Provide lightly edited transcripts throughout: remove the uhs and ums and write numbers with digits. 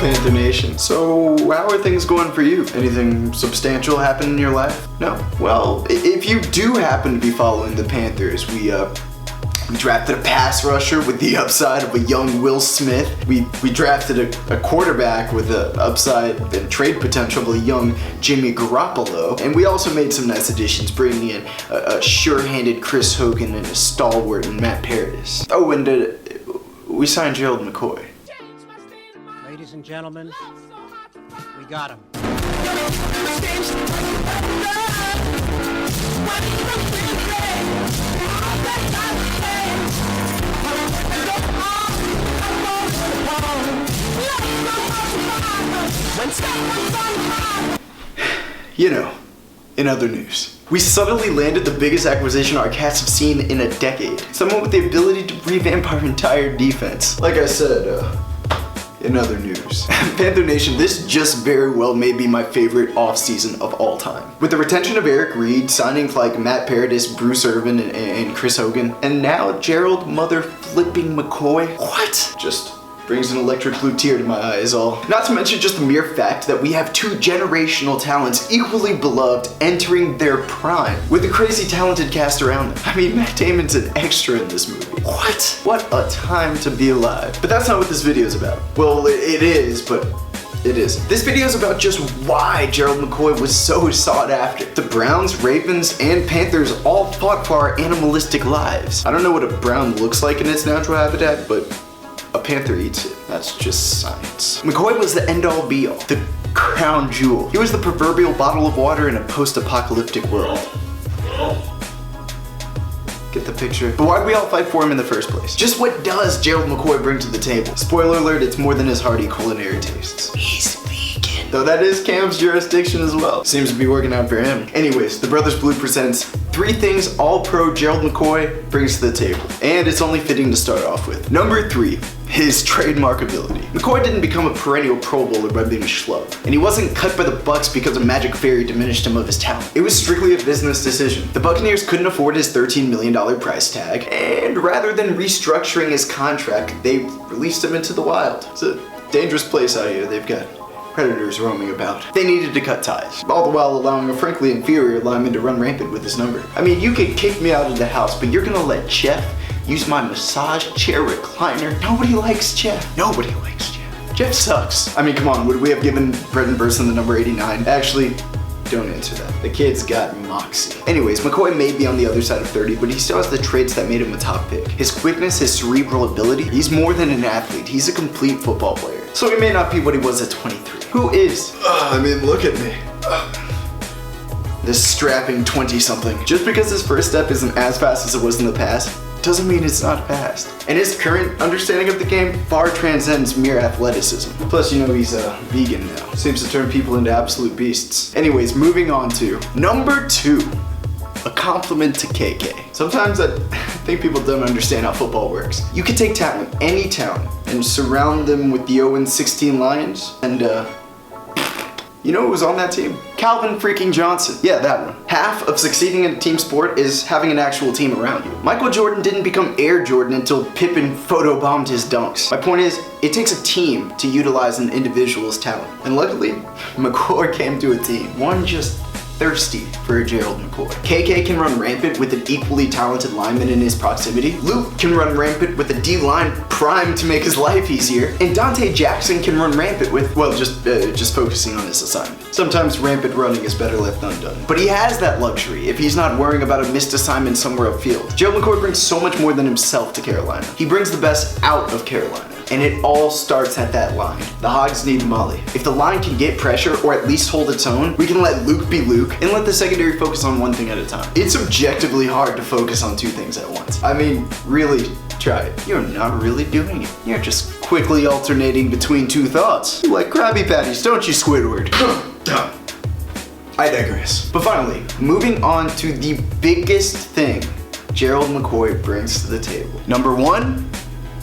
Panther Nation. So, how are things going for you? Anything substantial happen in your life? No? Well, if you do happen to be following the Panthers, we drafted a pass rusher with the upside of a young Will Smith. We drafted a quarterback with the upside and trade potential of a young Jimmy Garoppolo. And we also made some nice additions, bringing in a sure-handed Chris Hogan and a stalwart in Matt Paradis. Oh, and we signed Gerald McCoy. Ladies and gentlemen, we got him. You know, in other news, we suddenly landed the biggest acquisition our cats have seen in a decade. Someone with the ability to revamp our entire defense. Like I said, in other news, Panther Nation, this just very well may be my favorite offseason of all time. With the retention of Eric Reed, signings like Matt Paradis, Bruce Irvin, and Chris Hogan, and now Gerald mother-flipping McCoy. What? Just brings an electric blue tear to my eye is all. Not to mention just the mere fact that we have two generational talents equally beloved entering their prime with a crazy talented cast around them. I mean, Matt Damon's an extra in this movie. What a time to be alive. But that's not what this video is about. Well, it is, but it isn't. This video is about just why Gerald McCoy was so sought after. The Browns, Ravens, and Panthers all fought for our animalistic lives. I don't know what a brown looks like in its natural habitat, but a panther eats it. That's just science. McCoy was the end-all be-all, the crown jewel. He was the proverbial bottle of water in a post-apocalyptic world. Get the picture? But why'd we all fight for him in the first place? Just what does Gerald McCoy bring to the table? Spoiler alert, it's more than his hearty culinary tastes. He's vegan. Though that is Cam's jurisdiction as well. Seems to be working out for him. Anyways, the Brothers Blue presents 3 things All-Pro Gerald McCoy brings to the table. And it's only fitting to start off with. Number 3. His trademark ability. McCoy didn't become a perennial Pro Bowler by being a schlub, and he wasn't cut by the Bucs because a magic fairy diminished him of his talent. It was strictly a business decision. The Buccaneers couldn't afford his $13 million price tag, and rather than restructuring his contract, they released him into the wild. It's a dangerous place out here. They've got predators roaming about. They needed to cut ties, all the while allowing a frankly inferior lineman to run rampant with his number. I mean, you could kick me out of the house, but you're gonna let Jeff use my massage chair recliner? Nobody likes Jeff. Nobody likes Jeff. Jeff sucks. I mean, come on, would we have given Brendan Burson the number 89? Actually, don't answer that. The kid's got moxie. Anyways, McCoy may be on the other side of 30, but he still has the traits that made him a top pick. His quickness, his cerebral ability, he's more than an athlete. He's a complete football player. So he may not be what he was at 23. Who is? I mean, look at me. This strapping 20-something. Just because his first step isn't as fast as it was in the past, doesn't mean it's not fast. And his current understanding of the game far transcends mere athleticism. Plus, you know, he's a vegan now. Seems to turn people into absolute beasts. Anyways, moving on to number 2. A compliment to KK. Sometimes I think people don't understand how football works. You could take talent, any talent, and surround them with the 0-16 Lions, and you know who was on that team? Calvin freaking Johnson. Yeah, that one. Half of succeeding in a team sport is having an actual team around you. Michael Jordan didn't become Air Jordan until Pippen photobombed his dunks. My point is, it takes a team to utilize an individual's talent. And luckily, McCoy came to a team. One just thirsty for a Gerald McCoy. KK can run rampant with an equally talented lineman in his proximity. Luke can run rampant with a D-line primed to make his life easier. And Dante Jackson can run rampant with, well, just focusing on his assignment. Sometimes rampant running is better left undone. But he has that luxury if he's not worrying about a missed assignment somewhere upfield. Gerald McCoy brings so much more than himself to Carolina. He brings the best out of Carolina. And it all starts at that line. The Hogs need Molly. If the line can get pressure or at least hold its own, we can let Luke be Luke and let the secondary focus on one thing at a time. It's objectively hard to focus on 2 things at once. I mean, really try it. You're not really doing it. You're just quickly alternating between 2 thoughts. You like Krabby Patties, don't you, Squidward? I digress. But finally, moving on to the biggest thing Gerald McCoy brings to the table. Number 1,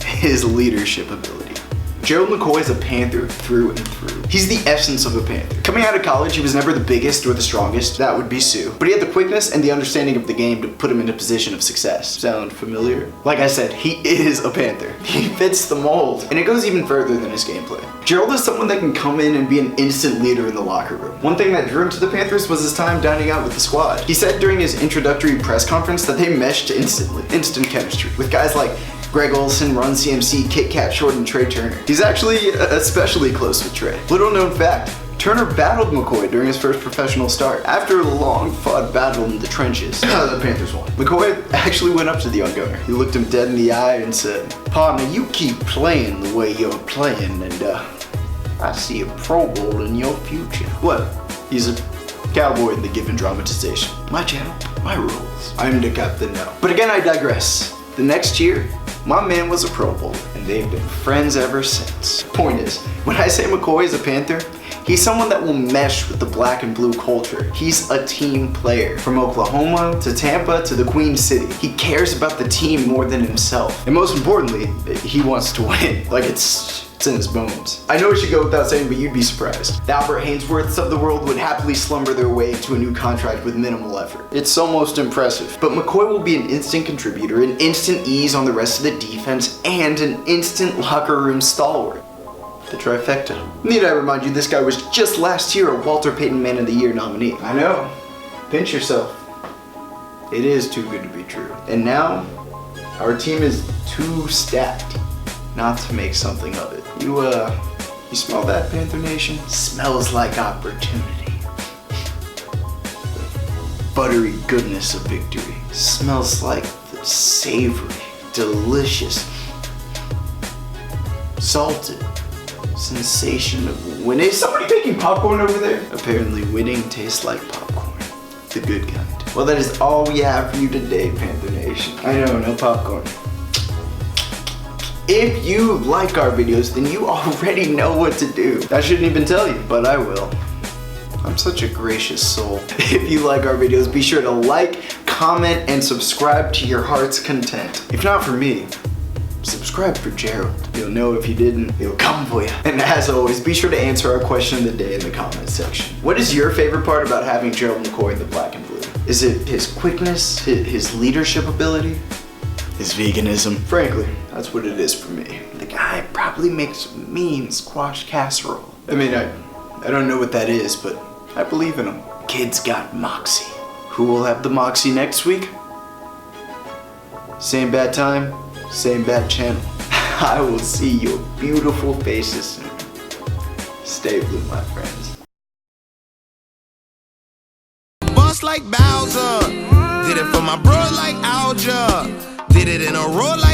his leadership ability. Gerald McCoy is a Panther through and through. He's the essence of a Panther. Coming out of college, he was never the biggest or the strongest. That would be Sue. But he had the quickness and the understanding of the game to put him in a position of success. Sound familiar? Like I said, he is a Panther. He fits the mold. And it goes even further than his gameplay. Gerald is someone that can come in and be an instant leader in the locker room. One thing that drew him to the Panthers was his time dining out with the squad. He said during his introductory press conference that they meshed instantly. Instant chemistry. With guys like Greg Olsen, Run CMC, Kit Kat Short, and Trey Turner. He's actually especially close with Trey. Little known fact, Turner battled McCoy during his first professional start. After a long fought battle in the trenches, the Panthers won. McCoy actually went up to the young gunner. He looked him dead in the eye and said, "Partner, you keep playing the way you're playing and I see a Pro Bowl in your future." What? He's a cowboy in the given dramatization. My channel, my rules. I'm the captain now. But again, I digress. The next year, my man was a Pro Bowler, and they've been friends ever since. Point is, when I say McCoy is a Panther, he's someone that will mesh with the black and blue culture. He's a team player. From Oklahoma to Tampa to the Queen City. He cares about the team more than himself. And most importantly, he wants to win. Like it's in his bones. I know it should go without saying, but you'd be surprised. The Albert Hainsworths of the world would happily slumber their way to a new contract with minimal effort. It's almost impressive. But McCoy will be an instant contributor, an instant ease on the rest of the defense, and an instant locker room stalwart. The trifecta. Need I remind you, this guy was just last year a Walter Payton Man of the Year nominee. I know. Pinch yourself. It is too good to be true. And now, our team is too stacked not to make something of it. You smell that, Panther Nation? Smells like opportunity. The buttery goodness of victory. Smells like the savory, delicious, salted sensation of winning. Is somebody making popcorn over there? Apparently winning tastes like popcorn. The good kind. Well, that is all we have for you today, Panther Nation. I know, no popcorn. If you like our videos, then you already know what to do. I shouldn't even tell you, but I will. I'm such a gracious soul. If you like our videos, be sure to like, comment, and subscribe to your heart's content. If not for me, subscribe for Gerald. You'll know if you didn't, he'll come for you. And as always, be sure to answer our question of the day in the comment section. What is your favorite part about having Gerald McCoy in the black and blue? Is it his quickness, his leadership ability? His veganism. Frankly, that's what it is for me. The guy probably makes mean squash casserole. I mean, I don't know what that is, but I believe in him. Kid's got moxie. Who will have the moxie next week? Same bad time, same bad channel. I will see your beautiful faces soon. Stay blue, my friends. Boss like Bowser, did it for my bro like Alger. Did it in a roll like